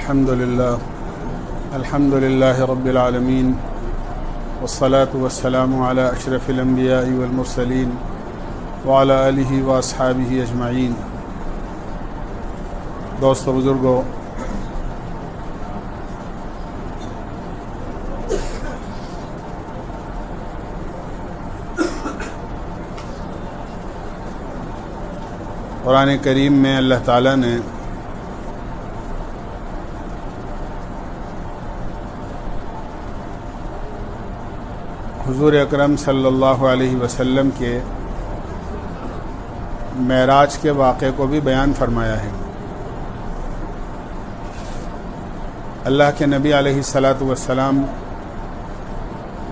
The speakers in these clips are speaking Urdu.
الحمد لله رب العالمين والصلاة والسلام على أشرف الأنبياء والمرسلين وعلى آله وأصحابه أجمعين۔ دوست و بزرگوں، قرآن کریم میں اللہ تعالیٰ نے حضور اکرم صلی اللہ علیہ وسلم کے معراج کے واقعے کو بھی بیان فرمایا ہے۔ اللہ کے نبی علیہ الصلاۃ والسلام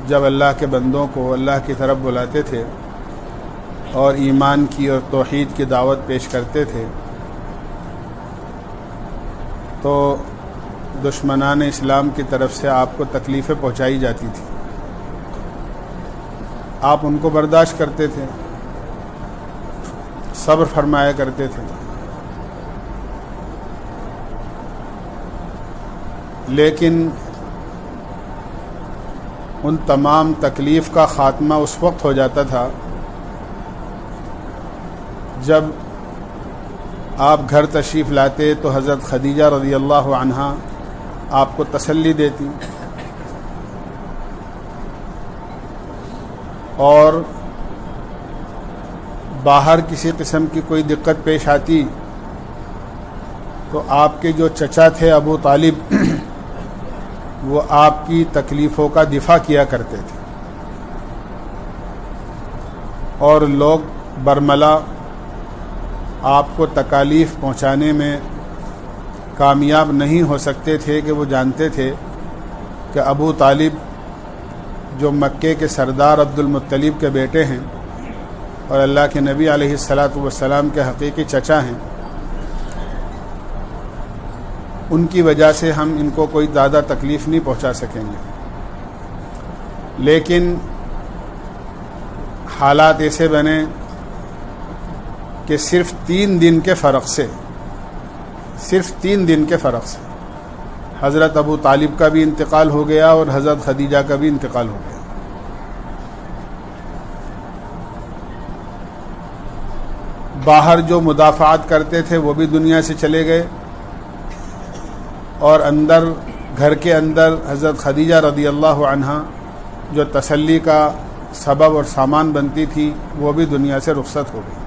جب اللہ کے بندوں کو اللہ کی طرف بلاتے تھے اور ایمان کی اور توحید کی دعوت پیش کرتے تھے تو دشمنان اسلام کی طرف سے آپ کو تکلیفیں پہنچائی جاتی تھی، آپ ان کو برداشت کرتے تھے، صبر فرمایا کرتے تھے، لیکن ان تمام تکلیف کا خاتمہ اس وقت ہو جاتا تھا جب آپ گھر تشریف لاتے تو حضرت خدیجہ رضی اللہ عنہا آپ کو تسلی دیتی اور باہر کسی قسم کی کوئی دقت پیش آتی تو آپ کے جو چچا تھے ابو طالب وہ آپ کی تکلیفوں کا دفاع کیا کرتے تھے، اور لوگ برملا آپ کو تکالیف پہنچانے میں کامیاب نہیں ہو سکتے تھے کہ وہ جانتے تھے کہ ابو طالب جو مکے کے سردار عبد المطلب کے بیٹے ہیں اور اللہ کے نبی علیہ الصلاۃ والسلام کے حقیقی چچا ہیں، ان کی وجہ سے ہم ان کو کوئی زیادہ تکلیف نہیں پہنچا سکیں گے۔ لیکن حالات ایسے بنے کہ صرف 3 دن کے فرق سے حضرت ابو طالب کا بھی انتقال ہو گیا اور حضرت خدیجہ کا بھی انتقال ہو گیا۔ باہر جو مدافعات کرتے تھے وہ بھی دنیا سے چلے گئے، اور اندر گھر کے اندر حضرت خدیجہ رضی اللہ عنہا جو تسلی کا سبب اور سامان بنتی تھی وہ بھی دنیا سے رخصت ہو گئی۔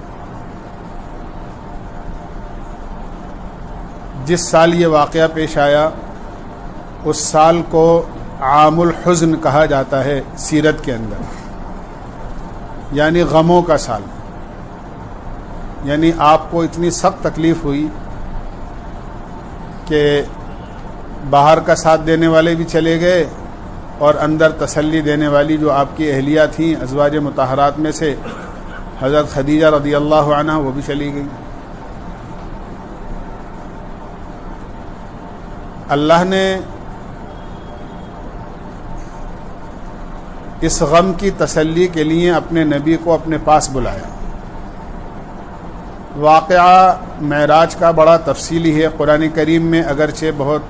جس سال یہ واقعہ پیش آیا اس سال کو عام الحزن کہا جاتا ہے سیرت کے اندر، یعنی غموں کا سال۔ یعنی آپ کو اتنی سخت تکلیف ہوئی کہ باہر کا ساتھ دینے والے بھی چلے گئے اور اندر تسلی دینے والی جو آپ کی اہلیہ تھیں ازواج مطہرات میں سے حضرت خدیجہ رضی اللہ عنہا وہ بھی چلی گئی۔ اللہ نے اس غم کی تسلی کے لیے اپنے نبی کو اپنے پاس بلایا۔ واقعہ معراج کا بڑا تفصیلی ہے، قرآن کریم میں اگرچہ بہت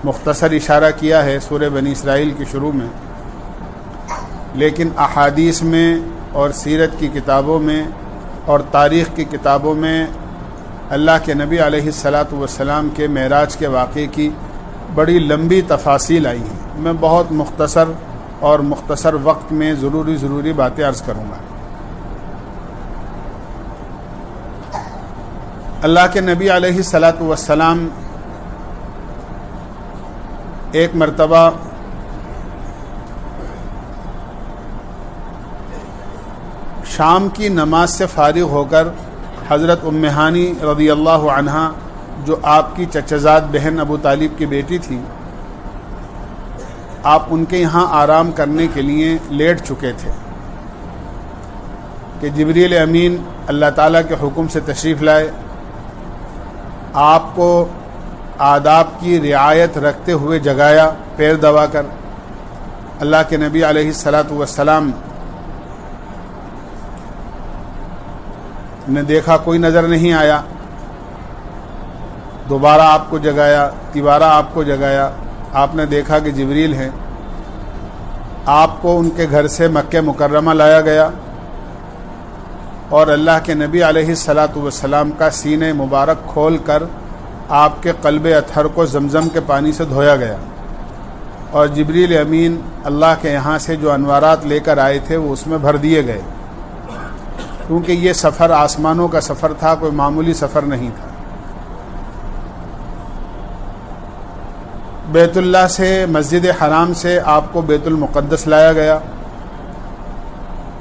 مختصر اشارہ کیا ہے سورہ بنی اسرائیل کی شروع میں، لیکن احادیث میں اور سیرت کی کتابوں میں اور تاریخ کی کتابوں میں اللہ کے نبی علیہ الصلاۃ والسلام کے معراج کے واقعے کی بڑی لمبی تفاصیل آئی ہیں۔ میں بہت مختصر وقت میں ضروری باتیں عرض کروں گا۔ اللہ کے نبی علیہ الصلاۃ والسلام ایک مرتبہ شام کی نماز سے فارغ ہو کر حضرت ام ہانی رضی اللہ عنہا جو آپ کی چچزاد بہن ابو طالب کی بیٹی تھی، آپ ان کے یہاں آرام کرنے کے لیے لیٹ چکے تھے کہ جبریل امین اللہ تعالیٰ کے حکم سے تشریف لائے، آپ کو آداب کی رعایت رکھتے ہوئے جگایا پیر دبا کر۔ اللہ کے نبی علیہ الصلاۃ والسلام نے دیکھا کوئی نظر نہیں آیا، دوبارہ آپ کو جگایا، تیبارہ آپ کو جگایا، آپ نے دیکھا کہ جبریل ہیں، آپ کو ان کے گھر سے مکہ مکرمہ لایا گیا اور اللہ کے نبی علیہ الصلاۃ والسلام کا سینہ مبارک کھول کر آپ کے قلب اطہر کو زمزم کے پانی سے دھویا گیا، اور جبریل امین اللہ کے یہاں سے جو انوارات لے کر آئے تھے وہ اس میں بھر دیے گئے، کیونکہ یہ سفر آسمانوں کا سفر تھا، کوئی معمولی سفر نہیں تھا۔ بیت اللہ سے، مسجد حرام سے آپ کو بیت المقدس لایا گیا،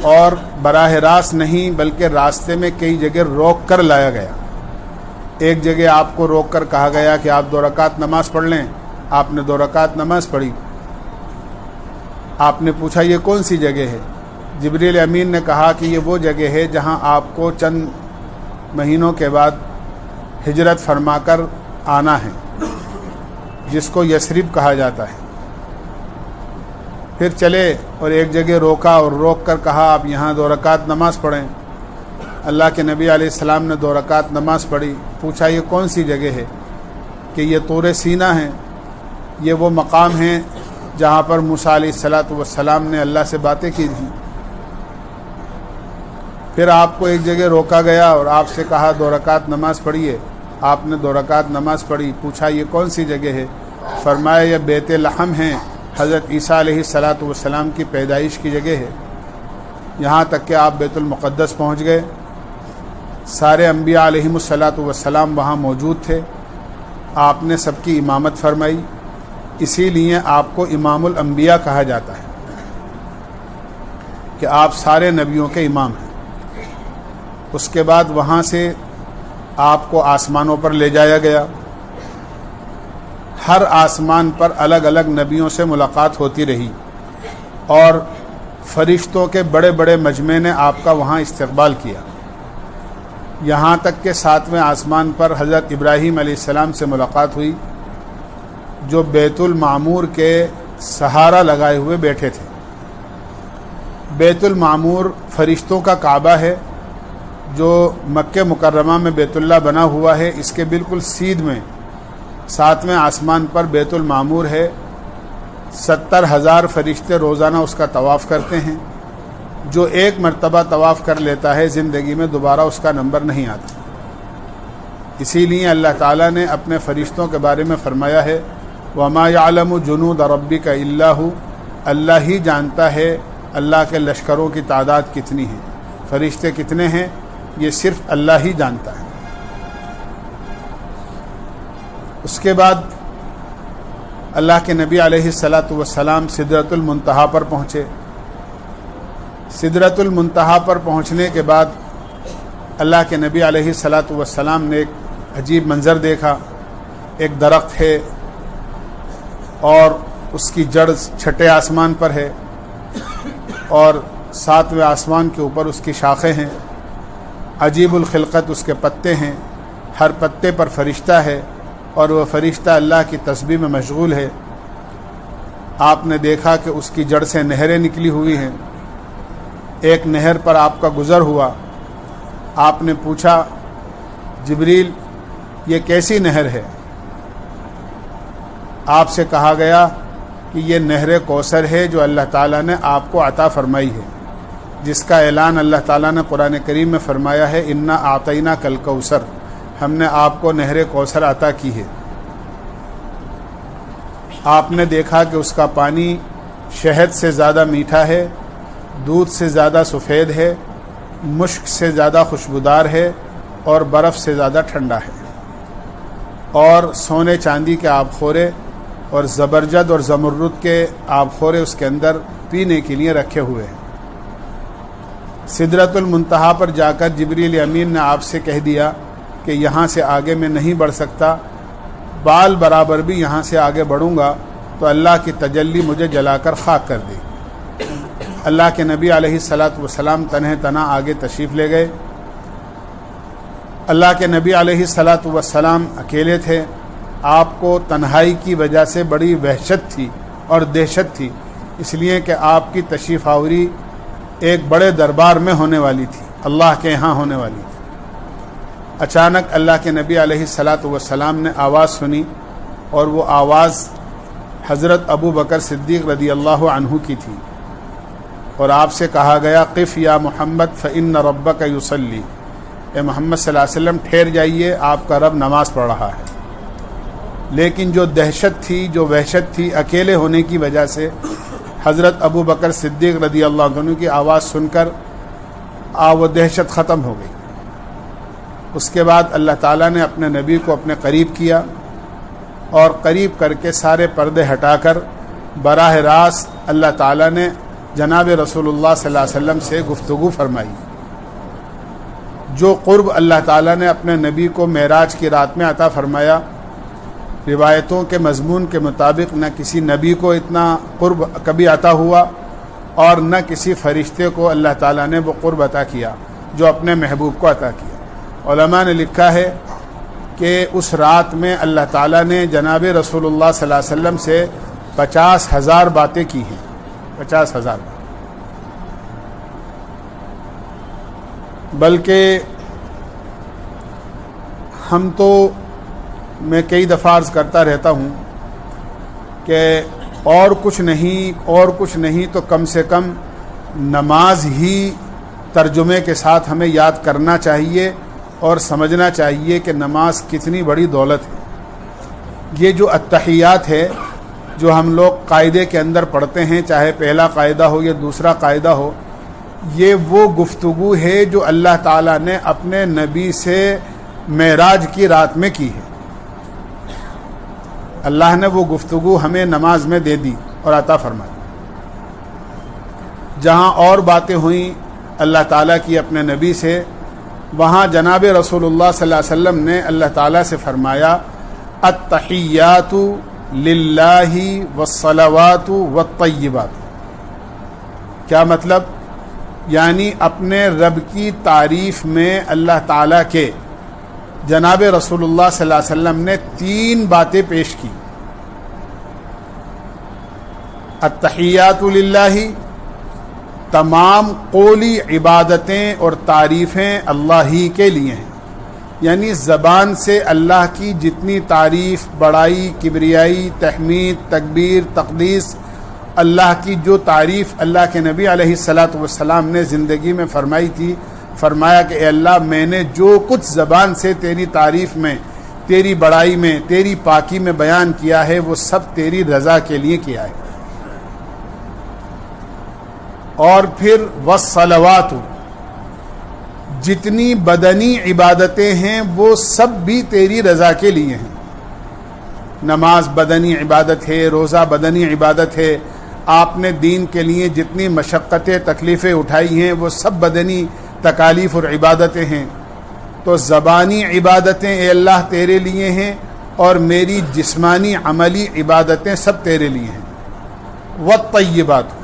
اور براہ راست نہیں بلکہ راستے میں کئی جگہ روک کر لایا گیا۔ ایک جگہ آپ کو روک کر کہا گیا کہ آپ 2 رکعت نماز پڑھ لیں، آپ نے 2 رکعت نماز پڑھی۔ آپ نے پوچھا یہ کون سی جگہ ہے؟ جبریل امین نے کہا کہ یہ وہ جگہ ہے جہاں آپ کو چند مہینوں کے بعد ہجرت فرما کر آنا ہے، جس کو یثرب کہا جاتا ہے۔ پھر چلے اور ایک جگہ روکا اور روک کر کہا آپ یہاں 2 رکعت نماز پڑھیں۔ اللہ کے نبی علیہ السلام نے 2 رکعت نماز پڑھی۔ پوچھا یہ کون سی جگہ ہے؟ کہ یہ طور سینہ ہے، یہ وہ مقام ہیں جہاں پر موسیٰ علیہ الصلاۃ والسلام نے اللہ سے باتیں کی تھیں۔ پھر آپ کو ایک جگہ روکا گیا اور آپ سے کہا 2 رکعت نماز پڑھیے، آپ نے 2 رکعت نماز پڑھی۔ پوچھا یہ کون سی جگہ ہے؟ فرمایا یہ بیت لحم ہے، حضرت عیسیٰ علیہ الصلاۃ والسلام کی پیدائش کی جگہ ہے۔ یہاں تک کہ آپ بیت المقدس پہنچ گئے، سارے انبیاء علیہم الصلاۃ والسلام وہاں موجود تھے، آپ نے سب کی امامت فرمائی، اسی لیے آپ کو امام الانبیاء کہا جاتا ہے کہ آپ سارے نبیوں کے امام ہیں۔ اس کے بعد وہاں سے آپ کو آسمانوں پر لے جایا گیا، ہر آسمان پر الگ الگ نبیوں سے ملاقات ہوتی رہی، اور فرشتوں کے بڑے بڑے مجمع نے آپ کا وہاں استقبال کیا، یہاں تک کہ 7ویں آسمان پر حضرت ابراہیم علیہ السلام سے ملاقات ہوئی، جو بیت المعمور کے سہارا لگائے ہوئے بیٹھے تھے۔ بیت المعمور فرشتوں کا کعبہ ہے، جو مکہ مکرمہ میں بیت اللہ بنا ہوا ہے، اس کے بالکل سیدھ میں 7ویں آسمان پر بیت المعمور ہے۔ 70,000 فرشتے روزانہ اس کا طواف کرتے ہیں، جو ایک مرتبہ طواف کر لیتا ہے زندگی میں دوبارہ اس کا نمبر نہیں آتا۔ اسی لیے اللہ تعالیٰ نے اپنے فرشتوں کے بارے میں فرمایا ہے وَمَا يَعْلَمُ جُنُودَ رَبِّكَ إِلَّا هُ، اللہ ہی جانتا ہے اللہ کے لشکروں کی تعداد کتنی ہے، فرشتے کتنے ہیں، یہ صرف اللہ ہی جانتا ہے۔ اس کے بعد اللہ کے نبی علیہ الصلاۃ والسلام سدرۃ المنتہا پر پہنچے۔ سدرۃ المنتہا پر پہنچنے کے بعد اللہ کے نبی علیہ الصلاۃ والسلام نے ایک عجیب منظر دیکھا۔ ایک درخت ہے اور اس کی جڑ 6 آسمان پر ہے، اور 7ویں آسمان کے اوپر اس کی شاخیں ہیں، عجیب الخلقت اس کے پتے ہیں، ہر پتے پر فرشتہ ہے، اور وہ فرشتہ اللہ کی تسبیح میں مشغول ہے۔ آپ نے دیکھا کہ اس کی جڑ سے نہریں نکلی ہوئی ہیں۔ ایک نہر پر آپ کا گزر ہوا، آپ نے پوچھا جبریل یہ کیسی نہر ہے؟ آپ سے کہا گیا کہ یہ نہر کوثر ہے جو اللہ تعالیٰ نے آپ کو عطا فرمائی ہے، جس کا اعلان اللہ تعالیٰ نے قرآن کریم میں فرمایا ہے انا اعطیناک الکوثر، ہم نے آپ کو نہر کوثر عطا کی ہے۔ آپ نے دیکھا کہ اس کا پانی شہد سے زیادہ میٹھا ہے، دودھ سے زیادہ سفید ہے، مشک سے زیادہ خوشبودار ہے، اور برف سے زیادہ ٹھنڈا ہے، اور سونے چاندی کے آب خورے اور زبرجد اور زمرد کے آب خورے اس کے اندر پینے کے لیے رکھے ہوئے ہیں۔ سدرۃ المنتہا پر جا کر جبریل امین نے آپ سے کہہ دیا کہ یہاں سے آگے میں نہیں بڑھ سکتا، بال برابر بھی یہاں سے آگے بڑھوں گا تو اللہ کی تجلی مجھے جلا کر خاک کر دے۔ اللہ کے نبی علیہ الصلاۃ والسلام تنہ تنہا آگے تشریف لے گئے۔ اللہ کے نبی علیہ الصلاۃ والسلام اکیلے تھے، آپ کو تنہائی کی وجہ سے بڑی وحشت تھی اور دہشت تھی، اس لیے کہ آپ کی تشریف آوری ایک بڑے دربار میں ہونے والی تھی، اللہ کے یہاں ہونے والی تھی۔ اچانک اللہ کے نبی علیہ الصلاۃ والسلام نے آواز سنی، اور وہ آواز حضرت ابو بکر صدیق رضی اللہ عنہ کی تھی، اور آپ سے کہا گیا قف یا محمد فإن ربک یصلی، اے محمد صلی اللہ علیہ وسلم ٹھہر جائیے، آپ کا رب نماز پڑھ رہا ہے۔ لیکن جو دہشت تھی، جو وحشت تھی اکیلے ہونے کی وجہ سے، حضرت ابو بکر صدیق رضی اللہ عنہ کی آواز سن کر وہ دہشت ختم ہو گئی۔ اس کے بعد اللہ تعالیٰ نے اپنے نبی کو اپنے قریب کیا، اور قریب کر کے سارے پردے ہٹا کر براہ راست اللہ تعالیٰ نے جناب رسول اللہ صلی اللہ علیہ وسلم سے گفتگو فرمائی۔ جو قرب اللہ تعالیٰ نے اپنے نبی کو معراج کی رات میں عطا فرمایا، روایتوں کے مضمون کے مطابق نہ کسی نبی کو اتنا قرب کبھی عطا ہوا، اور نہ کسی فرشتے کو اللہ تعالیٰ نے وہ قرب عطا کیا جو اپنے محبوب کو عطا کیا۔ علماء نے لکھا ہے کہ اس رات میں اللہ تعالیٰ نے جناب رسول اللہ صلی اللہ علیہ وسلم سے 50,000 باتیں کی ہیں، 50,000 باتیں۔ بلکہ ہم تو، میں کئی دفعہ عرض کرتا رہتا ہوں کہ اور کچھ نہیں تو کم سے کم نماز ہی ترجمے کے ساتھ ہمیں یاد کرنا چاہیے اور سمجھنا چاہیے کہ نماز کتنی بڑی دولت ہے۔ یہ جو التحیات ہے جو ہم لوگ قاعدے کے اندر پڑھتے ہیں، چاہے پہلا قاعدہ ہو یا دوسرا قاعدہ ہو، یہ وہ گفتگو ہے جو اللہ تعالیٰ نے اپنے نبی سے معراج کی رات میں کی ہے۔ اللہ نے وہ گفتگو ہمیں نماز میں دے دی اور عطا فرمائی۔ جہاں اور باتیں ہوئیں اللہ تعالیٰ کی اپنے نبی سے، وہاں جناب رسول اللہ صلی اللہ علیہ وسلم نے اللہ تعالیٰ سے فرمایا التحیات للہ والصلوات والطیبات۔ کیا مطلب؟ یعنی اپنے رب کی تعریف میں اللہ تعالیٰ کے جناب رسول اللہ صلی اللہ علیہ وسلم نے 3 باتیں پیش کی۔ التحیات للہ، تمام قولی عبادتیں اور تعریفیں اللہ ہی کے لیے ہیں، یعنی زبان سے اللہ کی جتنی تعریف، بڑائی، کبریائی، تحمید، تکبیر، تقدیس، اللہ کی جو تعریف اللہ کے نبی علیہ الصلاۃ والسلام نے زندگی میں فرمائی تھی، فرمایا کہ اے اللہ، میں نے جو کچھ زبان سے تیری تعریف میں، تیری بڑائی میں، تیری پاکی میں بیان کیا ہے، وہ سب تیری رضا کے لیے کیا ہے۔ اور پھر والصلوات، جتنی بدنی عبادتیں ہیں وہ سب بھی تیری رضا کے لیے ہیں۔ نماز بدنی عبادت ہے، روزہ بدنی عبادت ہے، آپ نے دین کے لیے جتنی مشقتیں، تکلیفیں اٹھائی ہیں وہ سب بدنی تکالیف اور عبادتیں ہیں۔ تو زبانی عبادتیں اے اللہ تیرے لیے ہیں، اور میری جسمانی عملی عبادتیں سب تیرے لیے ہیں۔ والطیبات،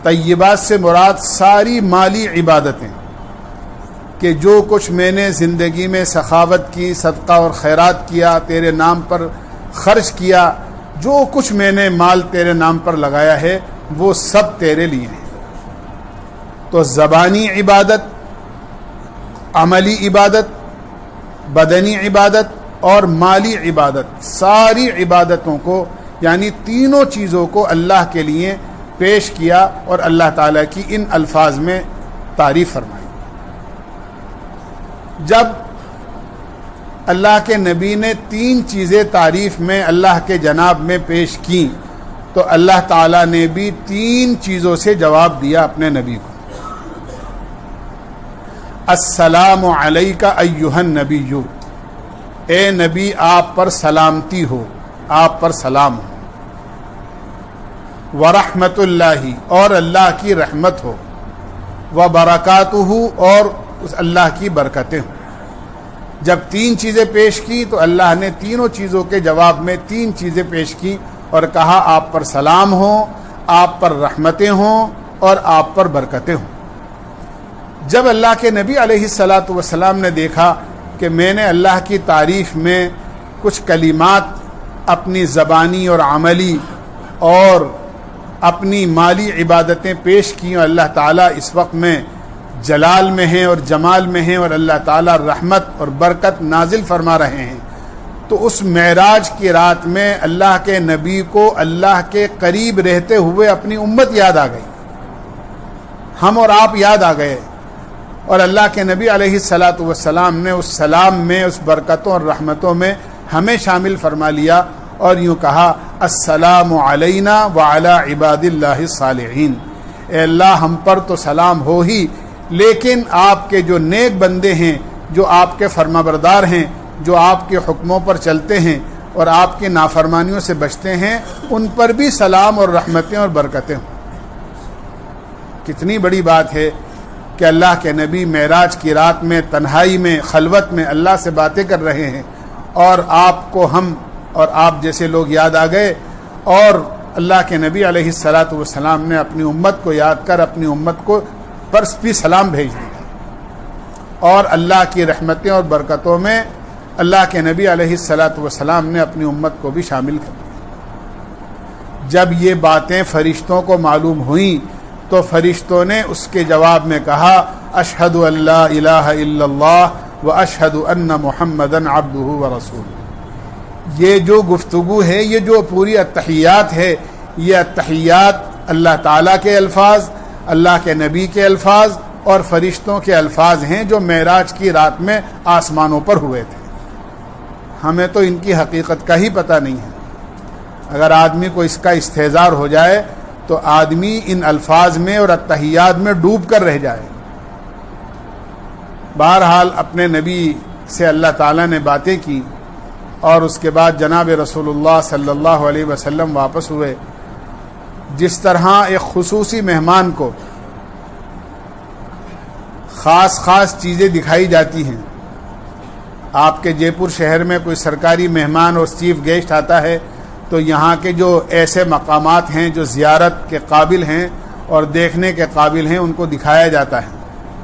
طیبات سے مراد ساری مالی عبادتیں، کہ جو کچھ میں نے زندگی میں سخاوت کی، صدقہ اور خیرات کیا، تیرے نام پر خرچ کیا، جو کچھ میں نے مال تیرے نام پر لگایا ہے وہ سب تیرے لیے ہیں۔ تو زبانی عبادت، عملی عبادت، بدنی عبادت اور مالی عبادت، ساری عبادتوں کو یعنی تینوں چیزوں کو اللہ کے لیے پیش کیا اور اللہ تعالیٰ کی ان الفاظ میں تعریف فرمائی۔ جب اللہ کے نبی نے 3 چیزیں تعریف میں اللہ کے جناب میں پیش کی، تو اللہ تعالیٰ نے بھی 3 چیزوں سے جواب دیا اپنے نبی کو۔ السلام علیک ایھا النبی، اے نبی آپ پر سلامتی ہو، آپ پر سلام ہو۔ ورحمت اللہ، اور اللہ کی رحمت ہو۔ وبرکاتہ، اور اللہ کی برکتیں ہوں۔ جب 3 چیزیں پیش کی تو اللہ نے تینوں چیزوں کے جواب میں 3 چیزیں پیش کی اور کہا آپ پر سلام ہو، آپ پر رحمتیں ہوں اور آپ پر برکتیں ہوں۔ جب اللہ کے نبی علیہ الصلاۃ والسلام نے دیکھا کہ میں نے اللہ کی تعریف میں کچھ کلمات اپنی زبانی اور عملی اور اپنی مالی عبادتیں پیش کی، اور اللہ تعالیٰ اس وقت میں جلال میں ہیں اور جمال میں ہیں اور اللہ تعالیٰ رحمت اور برکت نازل فرما رہے ہیں، تو اس معراج کی رات میں اللہ کے نبی کو اللہ کے قریب رہتے ہوئے اپنی امت یاد آ گئی، ہم اور آپ یاد آ گئے، اور اللہ کے نبی علیہ الصلاۃ والسلام نے اس سلام میں، اس برکتوں اور رحمتوں میں ہمیں شامل فرما لیا اور یوں کہا السلام علینا وعلی عباد اللہ الصالحین، اے اللہ ہم پر تو سلام ہو ہی، لیکن آپ کے جو نیک بندے ہیں، جو آپ کے فرما بردار ہیں، جو آپ کے حکموں پر چلتے ہیں اور آپ کی نافرمانیوں سے بچتے ہیں، ان پر بھی سلام اور رحمتیں اور برکتیں ہوں۔ کتنی بڑی بات ہے کہ اللہ کے نبی معراج کی رات میں تنہائی میں خلوت میں اللہ سے باتیں کر رہے ہیں، اور آپ کو ہم اور آپ جیسے لوگ یاد آ گئے، اور اللہ کے نبی علیہ الصلاۃ والسلام نے اپنی امت کو یاد کر اپنی امت کو پر بھی سلام بھیج دیا، اور اللہ کی رحمتیں اور برکتوں میں اللہ کے نبی علیہ الصلاۃ والسلام نے اپنی امت کو بھی شامل کر دیا۔ جب یہ باتیں فرشتوں کو معلوم ہوئیں تو فرشتوں نے اس کے جواب میں کہا اشہد ان لا الہ الا اللہ و اشہد ان محمدً عبدہ و رسولہ۔ یہ جو گفتگو ہے، یہ جو پوری التحیات ہے، یہ التحیات اللہ تعالیٰ کے الفاظ، اللہ کے نبی کے الفاظ اور فرشتوں کے الفاظ ہیں جو معراج کی رات میں آسمانوں پر ہوئے تھے۔ ہمیں تو ان کی حقیقت کا ہی پتہ نہیں ہے۔ اگر آدمی کو اس کا استحضار ہو جائے تو آدمی ان الفاظ میں اور التحیات میں ڈوب کر رہ جائے۔ بہرحال اپنے نبی سے اللہ تعالیٰ نے باتیں کی، اور اس کے بعد جناب رسول اللہ صلی اللہ علیہ وسلم واپس ہوئے۔ جس طرح ایک خصوصی مہمان کو خاص چیزیں دکھائی جاتی ہیں، آپ کے جے پور شہر میں کوئی سرکاری مہمان اور چیف گیسٹ آتا ہے تو یہاں کے جو ایسے مقامات ہیں جو زیارت کے قابل ہیں اور دیکھنے کے قابل ہیں، ان کو دکھایا جاتا ہے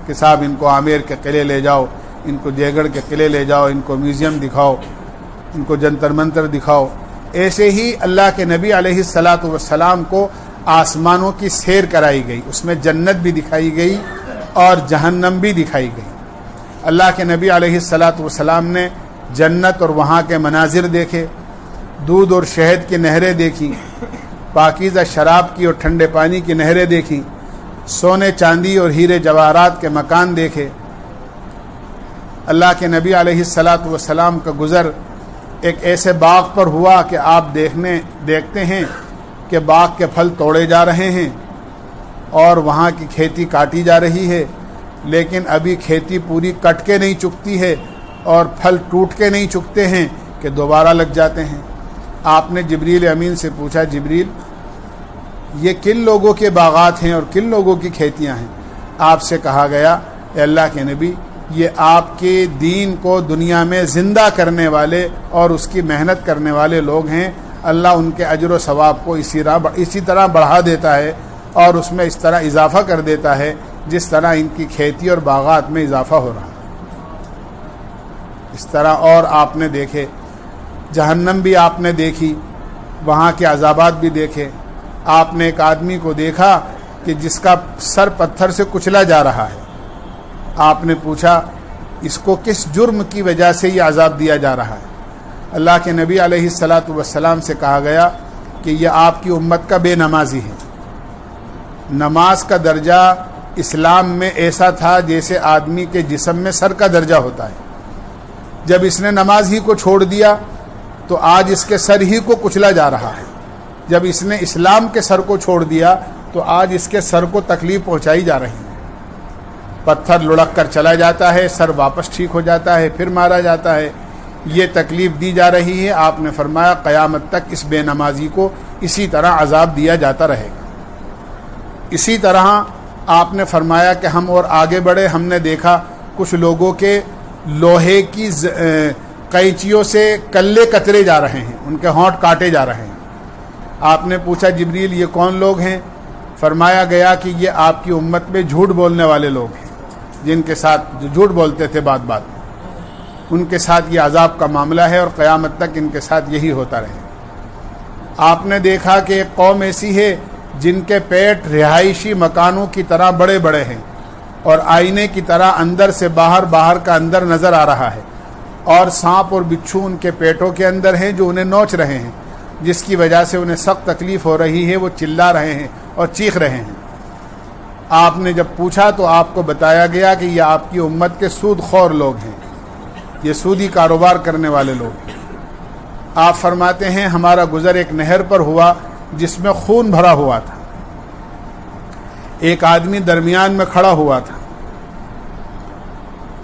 کہ صاحب ان کو عامر کے قلعے لے جاؤ، ان کو جے گڑھ کے قلعے لے جاؤ، ان کو میوزیم دکھاؤ، ان کو جنتر منتر دکھاؤ۔ ایسے ہی اللہ کے نبی علیہ الصلاۃ والسلام کو آسمانوں کی سیر کرائی گئی، اس میں جنت بھی دکھائی گئی اور جہنم بھی دکھائی گئی۔ اللہ کے نبی علیہ الصلاۃ والسلام نے جنت اور وہاں کے مناظر دیکھے، دودھ اور شہد کی نہریں دیکھیں، پاکیزہ شراب کی اور ٹھنڈے پانی کی نہریں دیکھیں، سونے چاندی اور ہیرے جواہرات کے مکان دیکھے۔ اللہ کے نبی علیہ الصلاۃ والسلام کا گزر ایک ایسے باغ پر ہوا کہ آپ دیکھتے ہیں کہ باغ کے پھل توڑے جا رہے ہیں اور وہاں کی کھیتی کاٹی جا رہی ہے، لیکن ابھی کھیتی پوری کٹ کے نہیں چکتی ہے اور پھل ٹوٹ کے نہیں چکتے ہیں کہ دوبارہ لگ جاتے ہیں۔ آپ نے جبریل امین سے پوچھا جبریل یہ کن لوگوں کے باغات ہیں اور کن لوگوں کی کھیتیاں ہیں؟ آپ سے کہا گیا اے اللہ کے نبی یہ آپ کے دین کو دنیا میں زندہ کرنے والے اور اس کی محنت کرنے والے لوگ ہیں، اللہ ان کے اجر و ثواب کو اسی طرح بڑھا دیتا ہے اور اس میں اس طرح اضافہ کر دیتا ہے جس طرح ان کی کھیتی اور باغات میں اضافہ ہو رہا ہے۔ اس طرح اور آپ نے دیکھے، جہنم بھی آپ نے دیکھی، وہاں کے عذابات بھی دیکھے۔ آپ نے ایک آدمی کو دیکھا کہ جس کا سر پتھر سے کچلا جا رہا ہے۔ آپ نے پوچھا اس کو کس جرم کی وجہ سے یہ عذاب دیا جا رہا ہے؟ اللہ کے نبی علیہ الصلاۃ والسلام سے کہا گیا کہ یہ آپ کی امت کا بے نمازی ہے۔ نماز کا درجہ اسلام میں ایسا تھا جیسے آدمی کے جسم میں سر کا درجہ ہوتا ہے۔ جب اس نے نماز ہی کو چھوڑ دیا تو آج اس کے سر ہی کو کچلا جا رہا ہے۔ جب اس نے اسلام کے سر کو چھوڑ دیا تو آج اس کے سر کو تکلیف پہنچائی جا رہی ہے۔ پتھر لڑک کر چلا جاتا ہے، سر واپس ٹھیک ہو جاتا ہے، پھر مارا جاتا ہے، یہ تکلیف دی جا رہی ہے۔ آپ نے فرمایا قیامت تک اس بے نمازی کو اسی طرح عذاب دیا جاتا رہے گا۔ اسی طرح آپ نے فرمایا کہ ہم اور آگے بڑھے، ہم نے دیکھا کچھ لوگوں کے لوہے کی قینچیوں سے کلے کترے جا رہے ہیں، ان کے ہونٹ کاٹے جا رہے ہیں۔ آپ نے پوچھا جبریل یہ کون لوگ ہیں؟ فرمایا گیا کہ یہ آپ کی امت میں جھوٹ بولنے والے لوگ ہیں، جن کے ساتھ جو جھوٹ بولتے تھے بات بات میں، ان کے ساتھ یہ عذاب کا معاملہ ہے اور قیامت تک ان کے ساتھ یہی ہوتا رہے۔ آپ نے دیکھا کہ ایک قوم ایسی ہے جن کے پیٹ رہائشی مکانوں کی طرح بڑے بڑے ہیں اور آئینے کی طرح اندر سے باہر، باہر کا اندر نظر آ رہا ہے، اور سانپ اور بچھو ان کے پیٹوں کے اندر ہیں جو انہیں نوچ رہے ہیں، جس کی وجہ سے انہیں سخت تکلیف ہو رہی ہے، وہ چلا رہے ہیں اور چیخ رہے ہیں۔ آپ نے جب پوچھا تو آپ کو بتایا گیا کہ یہ آپ کی امت کے سود خور لوگ ہیں، یہ سودی کاروبار کرنے والے لوگ ہیں۔ آپ فرماتے ہیں ہمارا گزر ایک نہر پر ہوا جس میں خون بھرا ہوا تھا، ایک آدمی درمیان میں کھڑا ہوا تھا،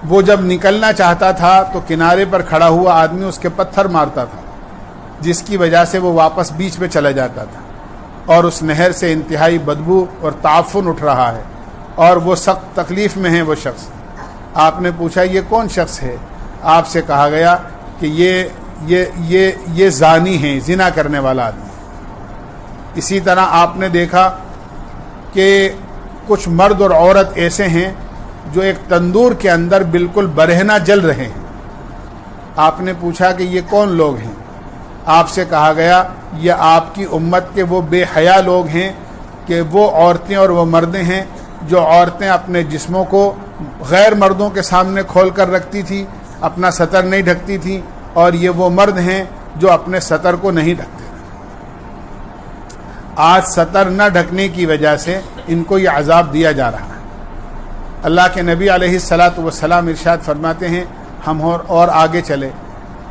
وہ جب نکلنا چاہتا تھا تو کنارے پر کھڑا ہوا آدمی اس کے پتھر مارتا تھا، جس کی وجہ سے وہ واپس بیچ میں چلا جاتا تھا، اور اس نہر سے انتہائی بدبو اور تعفن اٹھ رہا ہے، اور وہ سخت تکلیف میں ہے وہ شخص۔ آپ نے پوچھا یہ کون شخص ہے؟ آپ سے کہا گیا کہ یہ زانی ہیں، زنا کرنے والا آدمی۔ اسی طرح آپ نے دیکھا کہ کچھ مرد اور عورت ایسے ہیں جو ایک تندور کے اندر بالکل برہنہ جل رہے ہیں۔ آپ نے پوچھا کہ یہ کون لوگ ہیں؟ آپ سے کہا گیا یہ آپ کی امت کے وہ بے حیا لوگ ہیں کہ وہ عورتیں اور وہ مردیں ہیں جو عورتیں اپنے جسموں کو غیر مردوں کے سامنے کھول کر رکھتی تھی، اپنا سطر نہیں ڈھکتی تھیں، اور یہ وہ مرد ہیں جو اپنے سطر کو نہیں ڈھکتے۔ آج سطر نہ ڈھکنے کی وجہ سے ان کو یہ عذاب دیا جا رہا ہے۔ اللہ کے نبی علیہ الصلاۃ والسلام ارشاد فرماتے ہیں، ہم اور آگے چلے،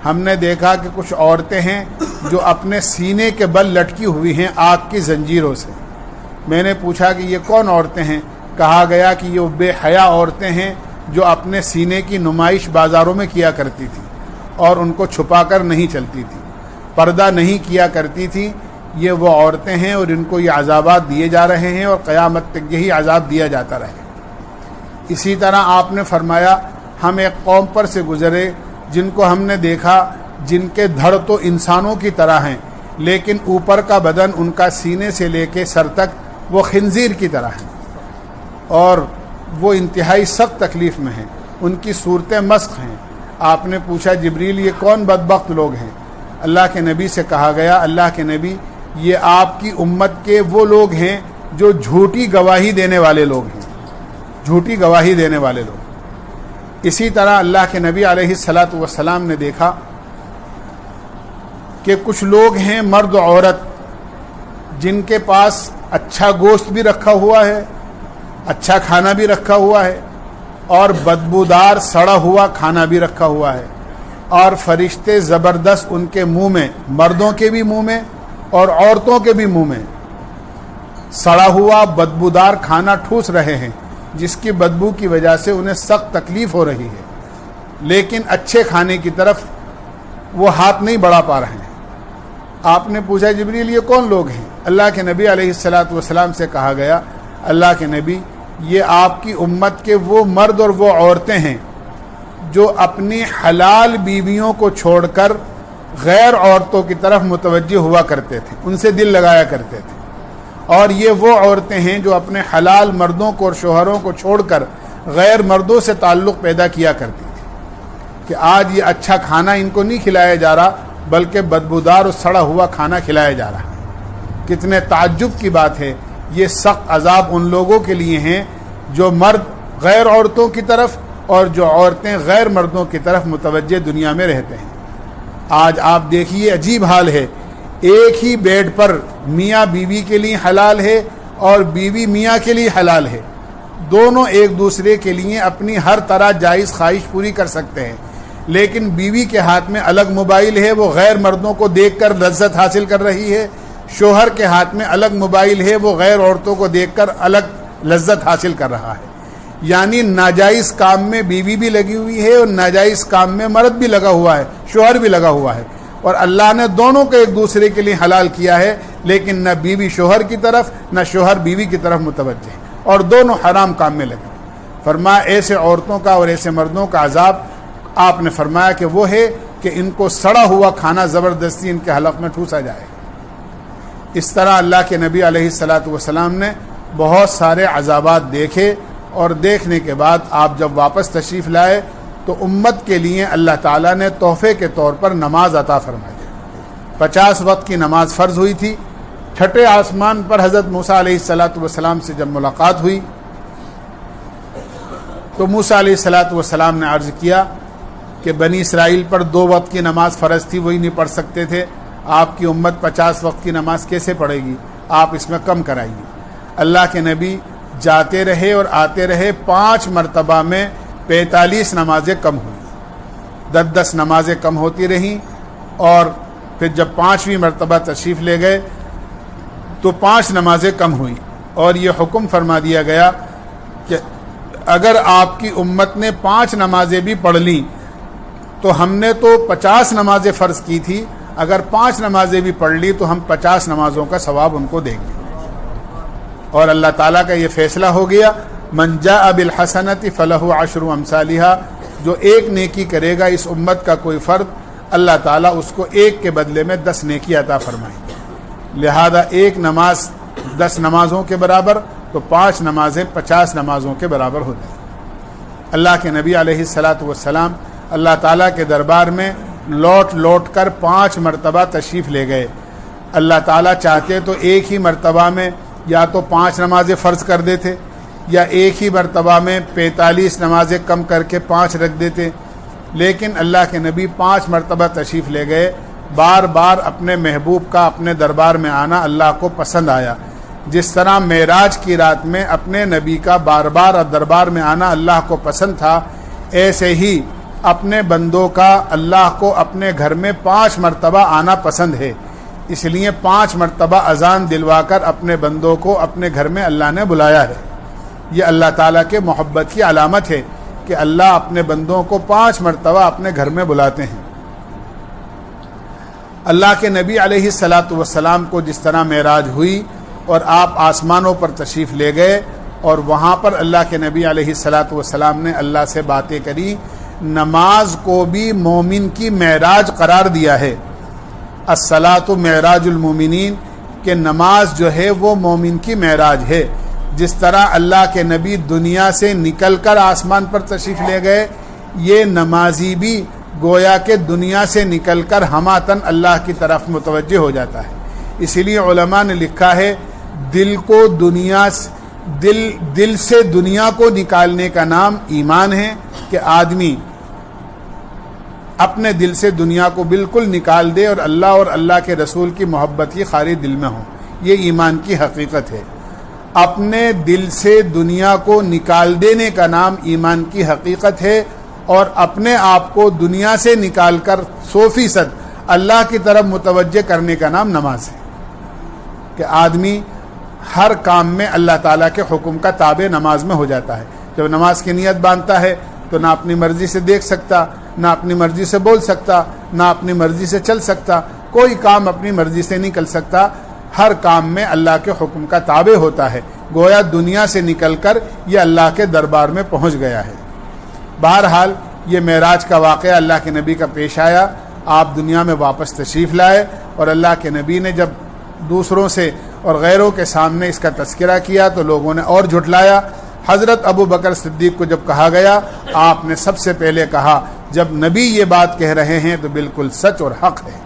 ہم نے دیکھا کہ کچھ عورتیں ہیں جو اپنے سینے کے بل لٹکی ہوئی ہیں آگ کی زنجیروں سے۔ میں نے پوچھا کہ یہ کون عورتیں ہیں؟ کہا گیا کہ یہ بے حیا عورتیں ہیں جو اپنے سینے کی نمائش بازاروں میں کیا کرتی تھیں اور ان کو چھپا کر نہیں چلتی تھیں، پردہ نہیں کیا کرتی تھیں۔ یہ وہ عورتیں ہیں اور ان کو یہ عذابات دیے جا رہے ہیں اور قیامت تک یہی عذاب دیا جاتا رہے۔ اسی طرح آپ نے فرمایا ہم ایک قوم پر سے گزرے جن کو ہم نے دیکھا جن کے دھڑ تو انسانوں کی طرح ہیں، لیکن اوپر کا بدن ان کا سینے سے لے کے سر تک وہ خنزیر کی طرح ہیں، اور وہ انتہائی سخت تکلیف میں ہیں، ان کی صورتیں مسخ ہیں۔ آپ نے پوچھا جبریل یہ کون بدبخت لوگ ہیں؟ اللہ کے نبی سے کہا گیا اللہ کے نبی یہ آپ کی امت کے وہ لوگ ہیں جو جھوٹی گواہی دینے والے لوگ ہیں، جھوٹی گواہی دینے والے لوگ۔ اسی طرح اللہ کے نبی علیہ الصلاۃ والسلام نے دیکھا کہ کچھ لوگ ہیں مرد و عورت جن کے پاس اچھا گوشت بھی رکھا ہوا ہے، اچھا کھانا بھی رکھا ہوا ہے، اور بدبودار سڑا ہوا کھانا بھی رکھا ہوا ہے، اور فرشتے زبردست ان کے منہ میں، مردوں کے بھی منہ میں اور عورتوں کے بھی منہ میں سڑا ہوا بدبودار کھانا ٹھوس رہے ہیں، جس کی بدبو کی وجہ سے انہیں سخت تکلیف ہو رہی ہے، لیکن اچھے کھانے کی طرف وہ ہاتھ نہیں بڑھا پا رہے ہیں۔ آپ نے پوچھا جبریل یہ کون لوگ ہیں؟ اللہ کے نبی علیہ الصلاۃ والسلام سے کہا گیا اللہ کے نبی یہ آپ کی امت کے وہ مرد اور وہ عورتیں ہیں جو اپنی حلال بیویوں کو چھوڑ کر غیر عورتوں کی طرف متوجہ ہوا کرتے تھے، ان سے دل لگایا کرتے تھے، اور یہ وہ عورتیں ہیں جو اپنے حلال مردوں کو اور شوہروں کو چھوڑ کر غیر مردوں سے تعلق پیدا کیا کرتی تھی، کہ آج یہ اچھا کھانا ان کو نہیں کھلایا جا رہا بلکہ بدبودار اور سڑا ہوا کھانا کھلایا جا رہا ہے۔ کتنے تعجب کی بات ہے، یہ سخت عذاب ان لوگوں کے لیے ہیں جو مرد غیر عورتوں کی طرف اور جو عورتیں غیر مردوں کی طرف متوجہ دنیا میں رہتے ہیں۔ آج آپ دیکھیے عجیب حال ہے، ایک ہی بیڈ پر میاں بیوی کے لیے حلال ہے اور بیوی میاں کے لیے حلال ہے، دونوں ایک دوسرے کے لیے اپنی ہر طرح جائز خواہش پوری کر سکتے ہیں، لیکن بیوی کے ہاتھ میں الگ موبائل ہے، وہ غیر مردوں کو دیکھ کر لذت حاصل کر رہی ہے، شوہر کے ہاتھ میں الگ موبائل ہے، وہ غیر عورتوں کو دیکھ کر الگ لذت حاصل کر رہا ہے۔ یعنی ناجائز کام میں بیوی بھی لگی ہوئی ہے اور ناجائز کام میں مرد بھی لگا ہوا ہے، شوہر بھی لگا ہوا ہے، اور اللہ نے دونوں کو ایک دوسرے کے لیے حلال کیا ہے، لیکن نہ بیوی شوہر کی طرف نہ شوہر بیوی کی طرف متوجہ ہے، اور دونوں حرام کام میں لگے۔ فرمایا ایسے عورتوں کا اور ایسے مردوں کا عذاب آپ نے فرمایا کہ وہ ہے کہ ان کو سڑا ہوا کھانا زبردستی ان کے حلق میں ٹھوسا جائے۔ اس طرح اللہ کے نبی علیہ الصلاۃ والسلام نے بہت سارے عذابات دیکھے، اور دیکھنے کے بعد آپ جب واپس تشریف لائے تو امت کے لیے اللہ تعالیٰ نے تحفے کے طور پر نماز عطا فرمائی۔ 50 وقت کی نماز فرض ہوئی تھی۔ چھٹے آسمان پر حضرت موسیٰ علیہ الصلاۃ والسلام سے جب ملاقات ہوئی تو موسیٰ علیہ السلام نے عرض کیا کہ بنی اسرائیل پر 2 وقت کی نماز فرض تھی، وہی نہیں پڑھ سکتے تھے، آپ کی امت 50 وقت کی نماز کیسے پڑھے گی؟ آپ اس میں کم کرائیے۔ اللہ کے نبی جاتے رہے اور آتے رہے، 5 مرتبہ میں 45 نمازیں کم ہوئیں، 10 نمازیں کم ہوتی رہیں، اور پھر جب 5ویں مرتبہ تشریف لے گئے تو 5 نمازیں کم ہوئیں، اور یہ حکم فرما دیا گیا کہ اگر آپ کی امت نے 5 نمازیں بھی پڑھ لیں تو ہم نے تو 50 نمازیں فرض کی تھی، اگر 5 نمازیں بھی پڑھ لی تو ہم 50 نمازوں کا ثواب ان کو دیں گے۔ اور اللہ تعالیٰ کا یہ فیصلہ ہو گیا، من جاء بالحسنۃ فلہ 10 امثالھا، جو ایک نیکی کرے گا اس امت کا کوئی فرد، اللہ تعالیٰ اس کو ایک کے بدلے میں 10 نیکی عطا فرمائیں گے۔ لہذا ایک نماز 10 نمازوں کے برابر، تو 5 نمازیں 50 نمازوں کے برابر ہو جائیں۔ اللہ کے نبی علیہ السلام اللہ تعالیٰ کے دربار میں لوٹ لوٹ کر 5 مرتبہ تشریف لے گئے۔ اللہ تعالیٰ چاہتے تو ایک ہی مرتبہ میں یا تو 5 نمازیں فرض کر دیتے، یا ایک ہی مرتبہ میں 45 نمازیں کم کر کے 5 رکھ دیتے، لیکن اللہ کے نبی 5 مرتبہ تشریف لے گئے۔ بار بار اپنے محبوب کا اپنے دربار میں آنا اللہ کو پسند آیا، جس طرح معراج کی رات میں اپنے نبی کا بار بار دربار میں آنا اللہ کو پسند تھا، ایسے ہی اپنے بندوں کا اللہ کو اپنے گھر میں 5 مرتبہ آنا پسند ہے۔ اس لیے 5 مرتبہ اذان دلوا کر اپنے بندوں کو اپنے گھر میں اللہ نے بلایا ہے۔ یہ اللہ تعالیٰ کے محبت کی علامت ہے کہ اللہ اپنے بندوں کو 5 مرتبہ اپنے گھر میں بلاتے ہیں۔ اللہ کے نبی علیہ السلام کو جس طرح معراج ہوئی اور آپ آسمانوں پر تشریف لے گئے، اور وہاں پر اللہ کے نبی علیہ السلام نے اللہ سے باتیں کری، نماز کو بھی مومن کی معراج قرار دیا ہے۔ الصلاۃ معراج المومنین، کہ نماز جو ہے وہ مومن کی معراج ہے۔ جس طرح اللہ کے نبی دنیا سے نکل کر آسمان پر تشریف لے گئے، یہ نمازی بھی گویا کہ دنیا سے نکل کر ہماتن اللہ کی طرف متوجہ ہو جاتا ہے۔ اسی لیے علماء نے لکھا ہے، دل سے دنیا کو نکالنے کا نام ایمان ہے، کہ آدمی اپنے دل سے دنیا کو بالکل نکال دے اور اللہ کے رسول کی محبت ہی خالی دل میں ہو۔ یہ ایمان کی حقیقت ہے۔ اپنے دل سے دنیا کو نکال دینے کا نام ایمان کی حقیقت ہے، اور اپنے آپ کو دنیا سے نکال کر 100% اللہ کی طرف متوجہ کرنے کا نام نماز ہے، کہ آدمی ہر کام میں اللہ تعالیٰ کے حکم کا تابع نماز میں ہو جاتا ہے۔ جب نماز کی نیت باندھتا ہے تو نہ اپنی مرضی سے دیکھ سکتا، نہ اپنی مرضی سے بول سکتا، نہ اپنی مرضی سے چل سکتا، کوئی کام اپنی مرضی سے نہیں کر سکتا، ہر کام میں اللہ کے حکم کا تابع ہوتا ہے، گویا دنیا سے نکل کر یہ اللہ کے دربار میں پہنچ گیا ہے۔ بہرحال یہ معراج کا واقعہ اللہ کے نبی کا پیش آیا، آپ دنیا میں واپس تشریف لائے، اور اللہ کے نبی نے جب دوسروں سے اور غیروں کے سامنے اس کا تذکرہ کیا تو لوگوں نے اور جھٹلایا۔ حضرت ابو بکر صدیق کو جب کہا گیا، آپ نے سب سے پہلے کہا، جب نبی یہ بات کہہ رہے ہیں تو بالکل سچ اور حق ہے،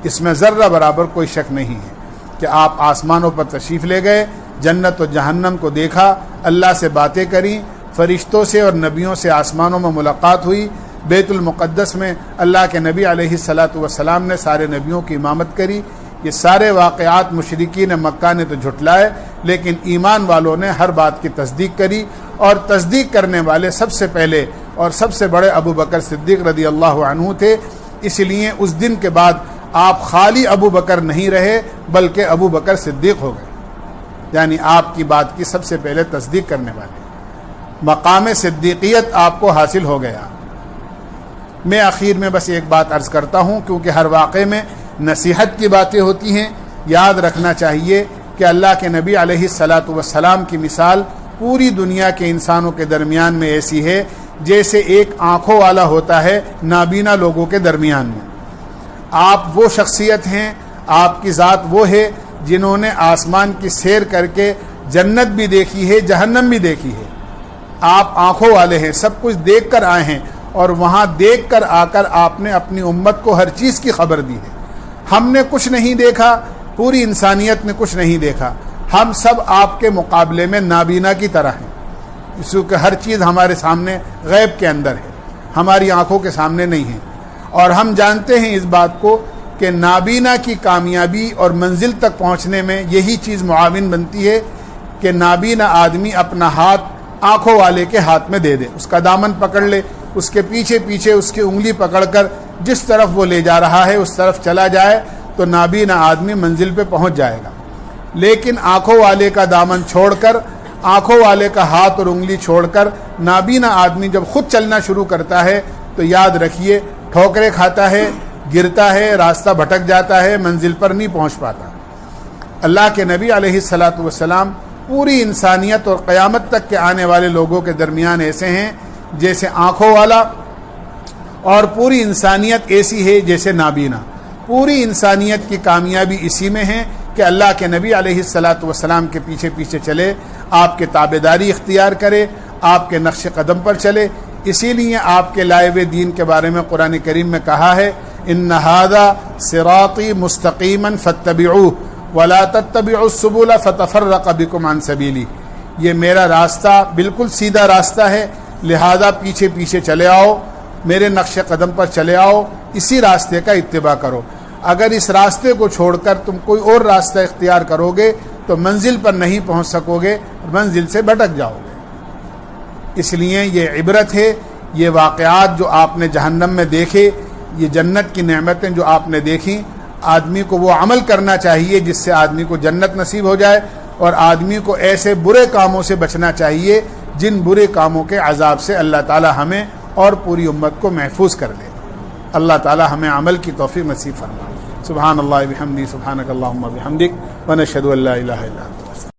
اس میں ذرہ برابر کوئی شک نہیں ہے، کہ آپ آسمانوں پر تشریف لے گئے، جنت و جہنم کو دیکھا، اللہ سے باتیں کریں، فرشتوں سے اور نبیوں سے آسمانوں میں ملاقات ہوئی، بیت المقدس میں اللہ کے نبی علیہ السلام نے سارے نبیوں کی امامت کری۔ یہ سارے واقعات مشرکین مکہ نے تو جھٹلائے، لیکن ایمان والوں نے ہر بات کی تصدیق کری، اور تصدیق کرنے والے سب سے پہلے اور سب سے بڑے ابو بکر صدیق رضی اللہ عنہ تھے۔ اس لیے اس دن کے بعد آپ خالی ابو بکر نہیں رہے، بلکہ ابو بکر صدیق ہو گئے، یعنی آپ کی بات کی سب سے پہلے تصدیق کرنے والے، مقام صدیقیت آپ کو حاصل ہو گیا۔ میں آخر میں بس ایک بات عرض کرتا ہوں، کیونکہ ہر واقعے میں نصیحت کی باتیں ہوتی ہیں۔ یاد رکھنا چاہیے کہ اللہ کے نبی علیہ السلام کی مثال پوری دنیا کے انسانوں کے درمیان میں ایسی ہے جیسے ایک آنکھوں والا ہوتا ہے نابینا لوگوں کے درمیان میں۔ آپ وہ شخصیت ہیں، آپ کی ذات وہ ہے جنہوں نے آسمان کی سیر کر کے جنت بھی دیکھی ہے، جہنم بھی دیکھی ہے۔ آپ آنکھوں والے ہیں، سب کچھ دیکھ کر آئے ہیں، اور وہاں دیکھ کر آ کر آپ نے اپنی امت کو ہر چیز کی خبر دی ہے۔ ہم نے کچھ نہیں دیکھا، پوری انسانیت نے کچھ نہیں دیکھا، ہم سب آپ کے مقابلے میں نابینا کی طرح ہیں۔ اس کہ ہر چیز ہمارے سامنے غیب کے اندر ہے، ہماری آنکھوں کے سامنے نہیں ہے، اور ہم جانتے ہیں اس بات کو کہ نابینا کی کامیابی اور منزل تک پہنچنے میں یہی چیز معاون بنتی ہے کہ نابینا آدمی اپنا ہاتھ آنکھوں والے کے ہاتھ میں دے دے، اس کا دامن پکڑ لے، اس کے پیچھے پیچھے اس کی انگلی پکڑ کر جس طرف وہ لے جا رہا ہے اس طرف چلا جائے تو نابینا آدمی منزل پہ پہنچ جائے گا۔ لیکن آنکھوں والے کا دامن چھوڑ کر، آنکھوں والے کا ہاتھ اور انگلی چھوڑ کر نابینا آدمی جب خود چلنا شروع کرتا ہے تو یاد رکھیے ٹھوکریں کھاتا ہے، گرتا ہے، راستہ بھٹک جاتا ہے، منزل پر نہیں پہنچ پاتا۔ اللہ کے نبی علیہ الصلاۃ والسلام پوری انسانیت اور قیامت تک کے آنے والے لوگوں کے درمیان ایسے ہیں جیسے آنکھوں والا، اور پوری انسانیت ایسی ہے جیسے نابینا۔ پوری انسانیت کی کامیابی اسی میں ہے کہ اللہ کے نبی علیہ الصلاۃ والسلام کے پیچھے پیچھے چلے، آپ کے تابعداری اختیار کرے، آپ کے نقش قدم پر چلے۔ اسی لیے آپ کے لائے ہوئے دین کے بارے میں قرآن کریم میں کہا ہے ان ھذا صراطی مستقیما فاتبعوہ ولا تتبعوا السبل فتفرق بکم عن سبیلی، یہ میرا راستہ بالکل سیدھا راستہ ہے، لہذا پیچھے پیچھے چلے آؤ، میرے نقش قدم پر چلے آؤ، اسی راستے کا اتباع کرو۔ اگر اس راستے کو چھوڑ کر تم کوئی اور راستہ اختیار کرو گے تو منزل پر نہیں پہنچ سکو گے، منزل سے بھٹک جاؤ گے۔ اس لیے یہ عبرت ہے، یہ واقعات جو آپ نے جہنم میں دیکھے، یہ جنت کی نعمتیں جو آپ نے دیکھیں، آدمی کو وہ عمل کرنا چاہیے جس سے آدمی کو جنت نصیب ہو جائے، اور آدمی کو ایسے برے کاموں سے بچنا چاہیے جن برے کاموں کے عذاب سے اللہ تعالی ہمیں اور پوری امت کو محفوظ کر دے۔ اللہ تعالی ہمیں عمل کی توفیق نصیب فرمائے۔ سبحان اللہ بحمدہ، سبحانک اللہم وبحمدک، ونشہد ان لا الہ الا انت۔